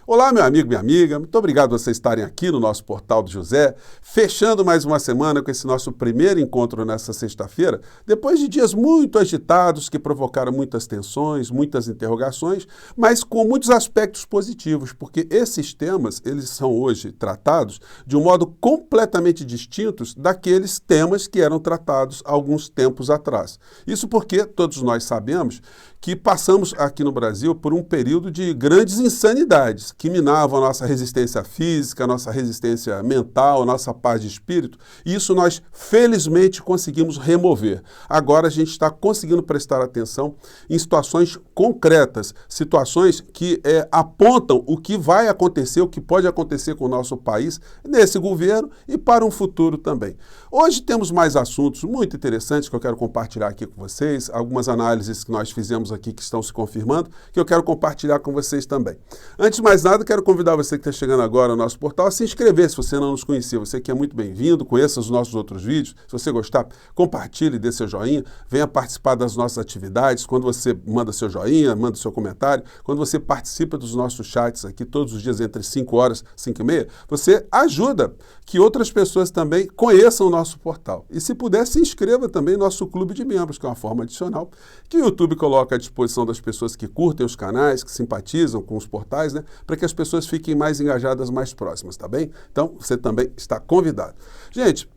Olá, meu amigo, minha amiga, muito obrigado por vocês estarem aqui no nosso Portal do José, fechando mais uma semana com esse nosso primeiro encontro nessa sexta-feira, depois de dias muito agitados que provocaram muitas tensões, muitas interrogações, mas com muitos aspectos positivos, porque esses temas, eles são hoje tratados de um modo completamente distintos daqueles temas que eram tratados há alguns tempos atrás. Isso porque todos nós sabemos que passamos aqui no Brasil por um período de grandes insanidades que minavam a nossa resistência física, a nossa resistência mental, a nossa paz de espírito, e isso nós felizmente conseguimos remover. Agora a gente está conseguindo prestar atenção em situações concretas, situações que apontam o que vai acontecer, o que pode acontecer com o nosso país, nesse governo e para um futuro também. Hoje temos mais assuntos muito interessantes que eu quero compartilhar aqui com vocês, algumas análises que nós fizemos aqui que estão se confirmando, que eu quero compartilhar com vocês também. Antes de mais nada, quero convidar você que está chegando agora no nosso portal a se inscrever se você não nos conhecia. Você que é muito bem-vindo, conheça os nossos outros vídeos. Se você gostar, compartilhe, dê seu joinha, venha participar das nossas atividades. Quando você manda seu joinha, manda seu comentário, quando você participa dos nossos chats aqui todos os dias entre 5 horas e 5 e meia, você ajuda que outras pessoas também conheçam o nosso portal. E se puder, se inscreva também no nosso clube de membros, que é uma forma adicional que o YouTube coloca à disposição das pessoas que curtem os canais, que simpatizam com os portais, né, para que as pessoas fiquem mais engajadas, mais próximas, tá bem? Então, você também está convidado. Gente,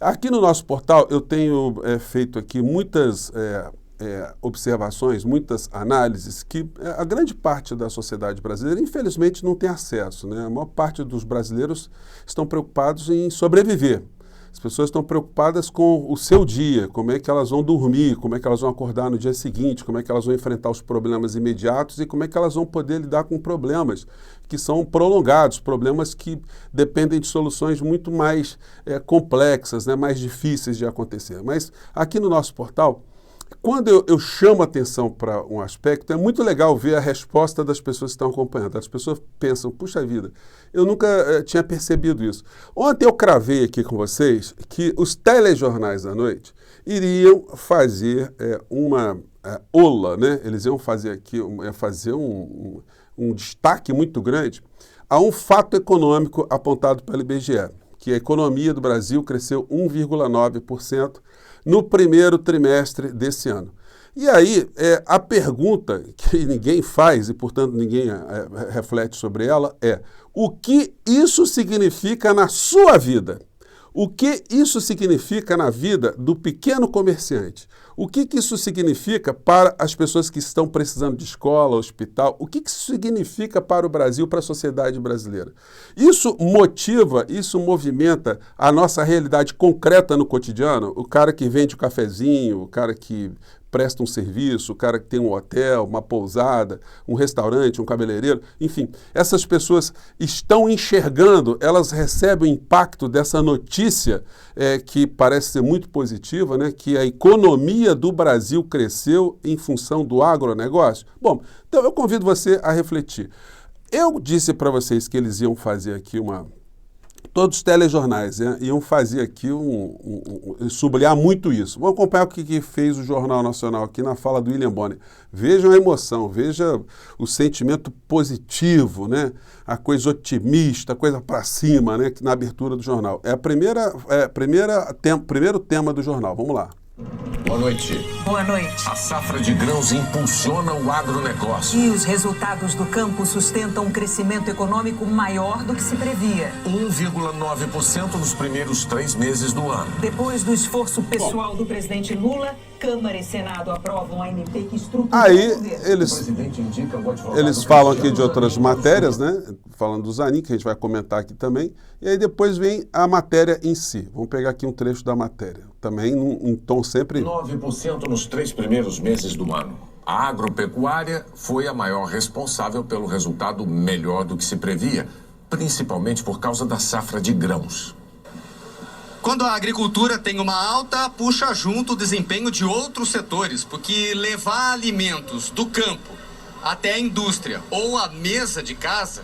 aqui no nosso portal eu tenho feito aqui muitas observações, muitas análises que a grande parte da sociedade brasileira, infelizmente, não tem acesso, né? A maior parte dos brasileiros estão preocupados em sobreviver. As pessoas estão preocupadas com o seu dia, como é que elas vão dormir, como é que elas vão acordar no dia seguinte, como é que elas vão enfrentar os problemas imediatos e como é que elas vão poder lidar com problemas que são prolongados, problemas que dependem de soluções muito mais complexas, né, mais difíceis de acontecer. Mas aqui no nosso portal, quando eu chamo atenção para um aspecto, é muito legal ver a resposta das pessoas que estão acompanhando. As pessoas pensam, puxa vida, eu nunca tinha percebido isso. Ontem eu cravei aqui com vocês que os telejornais à noite iriam fazer uma ola, né? Eles iam fazer aqui, fazer um destaque muito grande a um fato econômico apontado pelo IBGE, que a economia do Brasil cresceu 1,9% no primeiro trimestre desse ano. E aí, a pergunta que ninguém faz e, portanto, ninguém reflete sobre ela é: o que isso significa na sua vida? O que isso significa na vida do pequeno comerciante? O que isso significa para as pessoas que estão precisando de escola, hospital? O que isso significa para o Brasil, para a sociedade brasileira? Isso motiva, isso movimenta a nossa realidade concreta no cotidiano? O cara que vende o cafezinho, o cara que presta um serviço, o cara que tem um hotel, uma pousada, um restaurante, um cabeleireiro, enfim, essas pessoas estão enxergando, elas recebem o impacto dessa notícia que parece ser muito positiva, né, que a economia do Brasil cresceu em função do agronegócio. Bom, então eu convido você a refletir. Eu disse para vocês que eles iam fazer aqui todos os telejornais iam fazer aqui sublinhar muito isso. Vamos acompanhar o que fez o Jornal Nacional aqui na fala do William Bonner. Vejam a emoção, veja o sentimento positivo, né? A coisa otimista, a coisa para cima, né? Na abertura do jornal. É primeiro tema do jornal. Vamos lá. Boa noite. Boa noite. A safra de grãos impulsiona o agronegócio. E os resultados do campo sustentam um crescimento econômico maior do que se previa. 1,9% nos primeiros 3 meses do ano. Depois do esforço pessoal do presidente Lula, Câmara e Senado aprovam a ANP que estrutura Aí o governo. eles falam aqui de outras matérias, né? Falando do Zanin, que a gente vai comentar aqui também. E aí depois vem a matéria em si. Vamos pegar aqui um trecho da matéria. Também em tom sempre... 9% nos 3 primeiros meses do ano. A agropecuária foi a maior responsável pelo resultado melhor do que se previa, principalmente por causa da safra de grãos. Quando a agricultura tem uma alta, puxa junto o desempenho de outros setores, porque levar alimentos do campo até a indústria ou a mesa de casa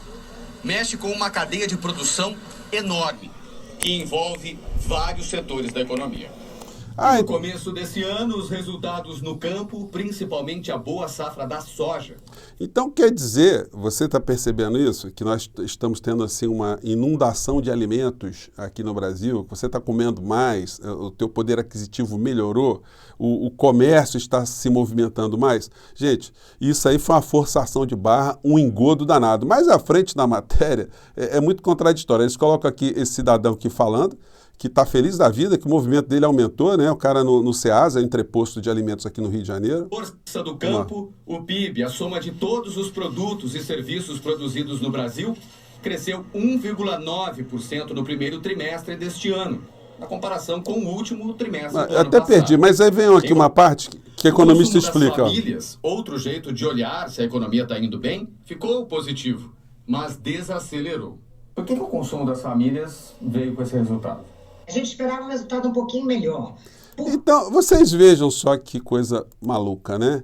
mexe com uma cadeia de produção enorme, que envolve vários setores da economia. No começo desse ano, os resultados no campo, principalmente a boa safra da soja. Então, quer dizer, você está percebendo isso? Que nós estamos tendo assim uma inundação de alimentos aqui no Brasil, que você está comendo mais, o teu poder aquisitivo melhorou, o comércio está se movimentando mais. Gente, isso aí foi uma forçação de barra, um engodo danado. Mais à frente na matéria, é muito contraditório. Eles colocam aqui esse cidadão aqui falando, que está feliz da vida, que o movimento dele aumentou, né? O cara no Ceasa, entreposto de alimentos aqui no Rio de Janeiro. Força do campo, o PIB, a soma de todos os produtos e serviços produzidos no Brasil, cresceu 1,9% no primeiro trimestre deste ano, na comparação com o último trimestre do ano até passado. Perdi, mas aí vem aqui uma parte que o economista explica. Das famílias, outro jeito de olhar se a economia está indo bem, ficou positivo, mas desacelerou. Por que o consumo das famílias veio com esse resultado? A gente esperava um resultado um pouquinho melhor. Então, vocês vejam só que coisa maluca, né?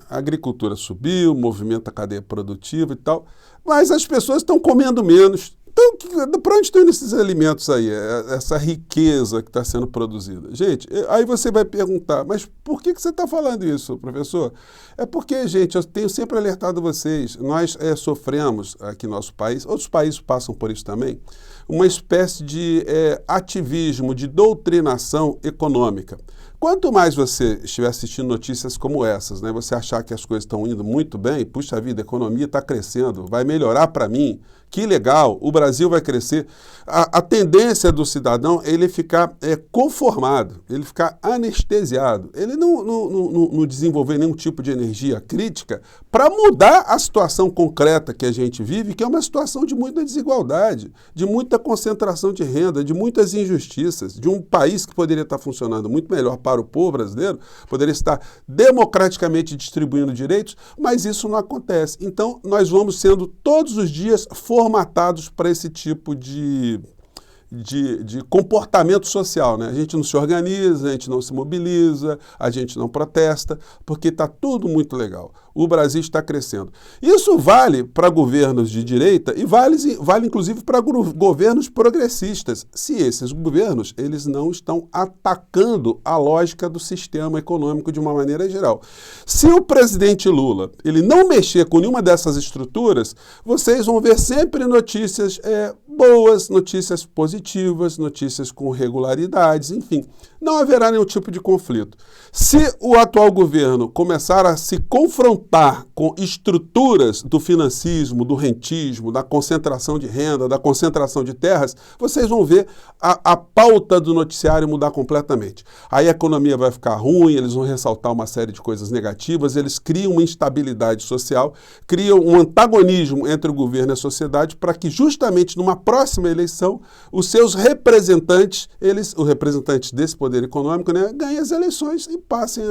A agricultura subiu, movimenta a cadeia produtiva e tal, mas as pessoas estão comendo menos. Então, para onde estão indo esses alimentos aí? Essa riqueza que está sendo produzida? Gente, aí você vai perguntar, mas por que você está falando isso, professor? É porque, gente, eu tenho sempre alertado vocês, nós sofremos aqui no nosso país, outros países passam por isso também, uma espécie de ativismo, de doutrinação econômica. Quanto mais você estiver assistindo notícias como essas, né, você achar que as coisas estão indo muito bem, puxa vida, a economia está crescendo, vai melhorar para mim, que legal, o Brasil vai crescer. A tendência do cidadão é ele ficar conformado, ele ficar anestesiado, ele não desenvolver nenhum tipo de energia crítica para mudar a situação concreta que a gente vive, que é uma situação de muita desigualdade, de muita concentração de renda, de muitas injustiças, de um país que poderia estar funcionando muito melhor para o povo brasileiro, poderia estar democraticamente distribuindo direitos, mas isso não acontece. Então, nós vamos sendo todos os dias formatados para esse tipo de comportamento social, né? A gente não se organiza, a gente não se mobiliza, a gente não protesta, porque está tudo muito legal. O Brasil está crescendo. Isso vale para governos de direita e vale inclusive para governos progressistas, se esses governos eles não estão atacando a lógica do sistema econômico de uma maneira geral. Se o presidente Lula ele não mexer com nenhuma dessas estruturas, vocês vão ver sempre notícias boas, notícias positivas, notícias com regularidades, enfim, não haverá nenhum tipo de conflito. Se o atual governo começar a se confrontar com estruturas do financismo, do rentismo, da concentração de renda, da concentração de terras, vocês vão ver a pauta do noticiário mudar completamente. Aí a economia vai ficar ruim, eles vão ressaltar uma série de coisas negativas, eles criam uma instabilidade social, criam um antagonismo entre o governo e a sociedade para que justamente numa próxima eleição os seus representantes, os representantes desse poder econômico, né, ganhem as eleições e passem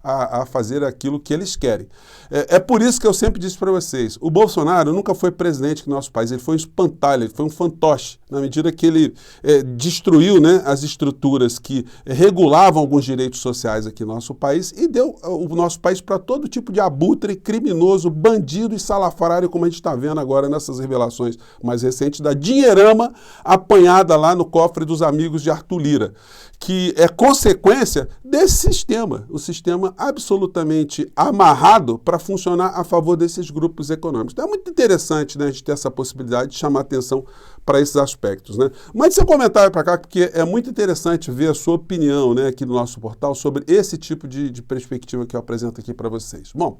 a fazer aquilo que eles querem. É por isso que eu sempre disse para vocês, o Bolsonaro nunca foi presidente do nosso país, ele foi um espantalho, ele foi um fantoche, na medida que ele destruiu, né, as estruturas que regulavam alguns direitos sociais aqui no nosso país e deu o nosso país para todo tipo de abutre, criminoso, bandido e salafrário, como a gente está vendo agora nessas revelações mais recentes da dinheirama apanhada lá no cofre dos amigos de Arthur Lira, que é consequência desse sistema, o sistema absolutamente amarrado para funcionar a favor desses grupos econômicos. Então é muito interessante, né, a gente ter essa possibilidade de chamar atenção para esses aspectos, né? Mande seu comentário para cá, porque é muito interessante ver a sua opinião, né, aqui no nosso portal sobre esse tipo de perspectiva que eu apresento aqui para vocês. Bom,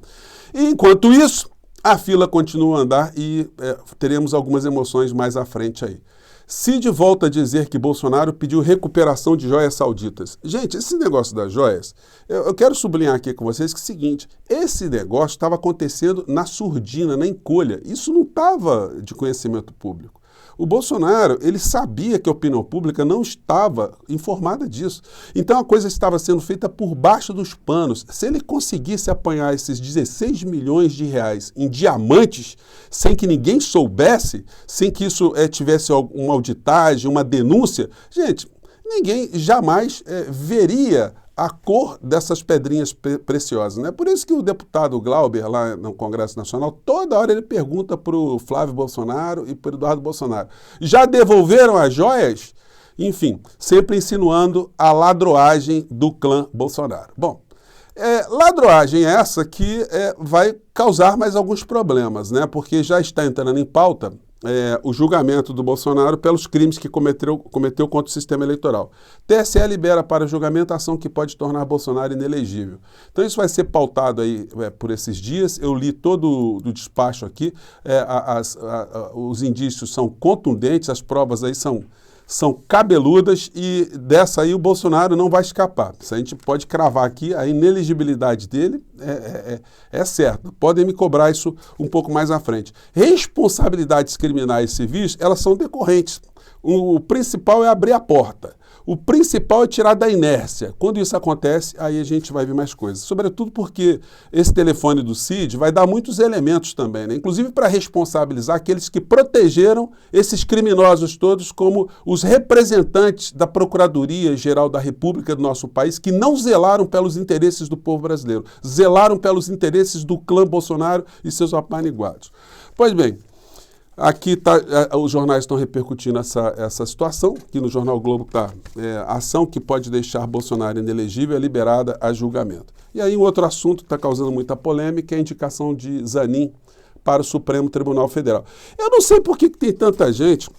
enquanto isso, a fila continua a andar e teremos algumas emoções mais à frente aí. Cid volta a dizer que Bolsonaro pediu recuperação de joias sauditas. Gente, esse negócio das joias, eu quero sublinhar aqui com vocês que é o seguinte, esse negócio estava acontecendo na surdina, na encolha. Isso não estava de conhecimento público. O Bolsonaro, ele sabia que a opinião pública não estava informada disso. Então a coisa estava sendo feita por baixo dos panos. Se ele conseguisse apanhar esses 16 milhões de reais em diamantes, sem que ninguém soubesse, sem que isso tivesse uma auditagem, uma denúncia, gente, ninguém jamais veria a cor dessas pedrinhas preciosas, né? Por isso que o deputado Glauber, lá no Congresso Nacional, toda hora ele pergunta para o Flávio Bolsonaro e para o Eduardo Bolsonaro, já devolveram as joias? Enfim, sempre insinuando a ladroagem do clã Bolsonaro. Bom, ladroagem essa que vai causar mais alguns problemas, né? Porque já está entrando em pauta o julgamento do Bolsonaro pelos crimes que cometeu contra o sistema eleitoral. TSE libera para julgamento a ação que pode tornar Bolsonaro inelegível. Então isso vai ser pautado aí por esses dias. Eu li todo o despacho aqui. Os indícios são contundentes, as provas aí são cabeludas e dessa aí o Bolsonaro não vai escapar. Isso a gente pode cravar aqui, a inelegibilidade dele é certa. Podem me cobrar isso um pouco mais à frente. Responsabilidades criminais civis, elas são decorrentes. O principal é abrir a porta. O principal é tirar da inércia. Quando isso acontece, aí a gente vai ver mais coisas. Sobretudo porque esse telefone do Cid vai dar muitos elementos também, né? Inclusive para responsabilizar aqueles que protegeram esses criminosos todos como os representantes da Procuradoria-Geral da República do nosso país, que não zelaram pelos interesses do povo brasileiro, zelaram pelos interesses do clã Bolsonaro e seus apaniguados. Pois bem, aqui os jornais estão repercutindo essa situação, aqui no Jornal Globo está ação que pode deixar Bolsonaro inelegível é liberada a julgamento. E aí um outro assunto que está causando muita polêmica é a indicação de Zanin para o Supremo Tribunal Federal. Eu não sei por que tem tanta gente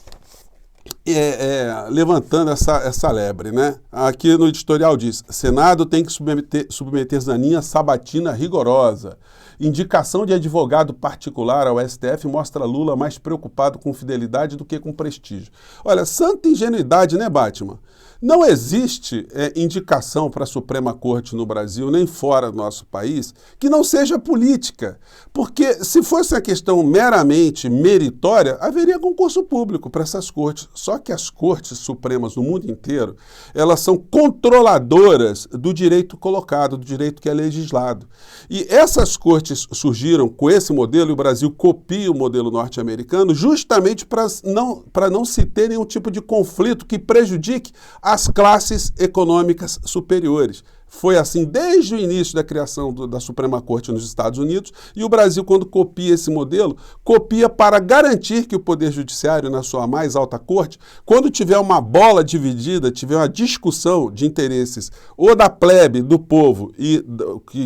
levantando essa lebre, né? Aqui no editorial diz, Senado tem que submeter Zanin a sabatina rigorosa. Indicação de advogado particular ao STF mostra Lula mais preocupado com fidelidade do que com prestígio. Olha, santa ingenuidade, né, Batman? Não existe indicação para a Suprema Corte no Brasil, nem fora do nosso país, que não seja política. Porque se fosse uma questão meramente meritória, haveria concurso público para essas cortes. Só que as cortes supremas no mundo inteiro, elas são controladoras do direito colocado, do direito que é legislado. E essas cortes surgiram com esse modelo, e o Brasil copia o modelo norte-americano, justamente para não se ter nenhum tipo de conflito que prejudique as classes econômicas superiores. Foi assim desde o início da criação da Suprema Corte nos Estados Unidos, e o Brasil, quando copia esse modelo, copia para garantir que o Poder Judiciário, na sua mais alta corte, quando tiver uma bola dividida, tiver uma discussão de interesses ou da plebe, do povo, e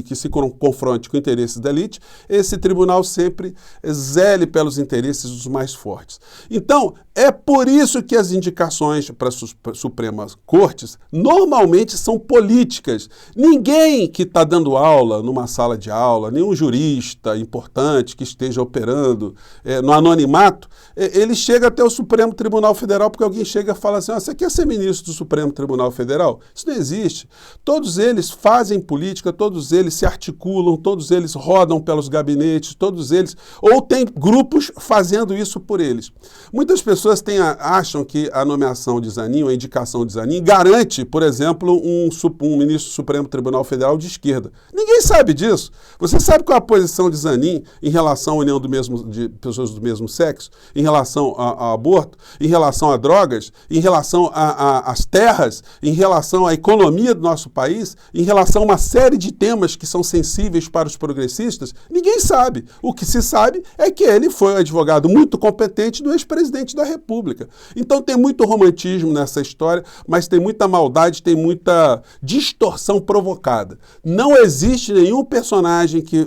que se confronte com interesses da elite, esse tribunal sempre zele pelos interesses dos mais fortes. Então, é por isso que as indicações para as Supremas Cortes normalmente são políticas. Ninguém que está dando aula numa sala de aula, nenhum jurista importante que esteja operando no anonimato, ele chega até o Supremo Tribunal Federal porque alguém chega e fala assim, você quer ser ministro do Supremo Tribunal Federal? Isso não existe. Todos eles fazem política, todos eles se articulam, todos eles rodam pelos gabinetes, todos eles, ou tem grupos fazendo isso por eles. Muitas pessoas acham que a nomeação de Zanin, a indicação de Zanin, garante, por exemplo, um ministro do Supremo Tribunal Federal de esquerda. Ninguém sabe disso. Você sabe qual é a posição de Zanin em relação à união de pessoas do mesmo sexo, em relação ao aborto, em relação a drogas, em relação às terras, em relação à economia do nosso país, em relação a uma série de temas que são sensíveis para os progressistas? Ninguém sabe. O que se sabe é que ele foi um advogado muito competente do ex-presidente da República. Então tem muito romantismo nessa história, mas tem muita maldade, tem muita distorção provocada. Não existe nenhum personagem que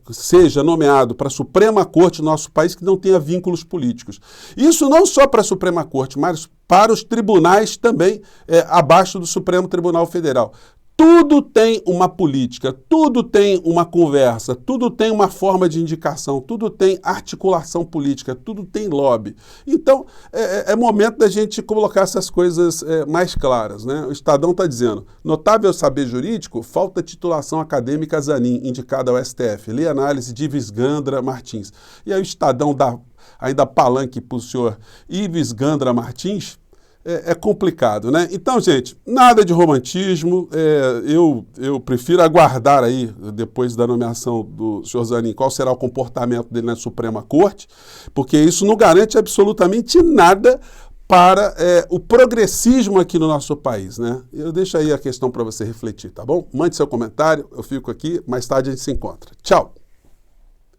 seja nomeado para a Suprema Corte do nosso país que não tenha vínculos políticos. Isso não só para a Suprema Corte, mas para os tribunais também abaixo do Supremo Tribunal Federal. Tudo tem uma política, tudo tem uma conversa, tudo tem uma forma de indicação, tudo tem articulação política, tudo tem lobby. Então, é momento da gente colocar essas coisas mais claras, né? O Estadão está dizendo, notável saber jurídico, falta titulação acadêmica Zanin, indicada ao STF. Lê análise de Ives Gandra Martins. E aí o Estadão dá ainda palanque para o senhor Ives Gandra Martins. É complicado, né? Então, gente, nada de romantismo, eu prefiro aguardar aí, depois da nomeação do senhor Zanin, qual será o comportamento dele na Suprema Corte, porque isso não garante absolutamente nada para o progressismo aqui no nosso país, né? Eu deixo aí a questão para você refletir, tá bom? Mande seu comentário, eu fico aqui, mais tarde a gente se encontra. Tchau!